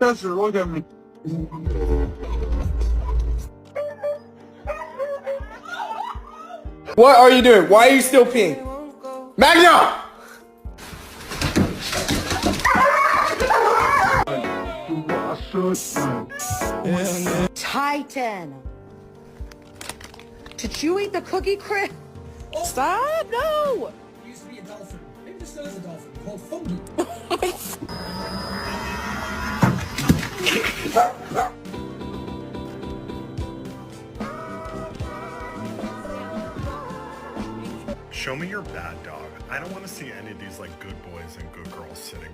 开始我就没。What are you doing? Why are you still peeing? Magna! Titan. Did you eat the cookie crisp? Stop! No! It used to be a dolphin. Maybe there still is a dolphin called Fungi. Show me your bad dog. I don't want to see any of these like good boys and good girls sitting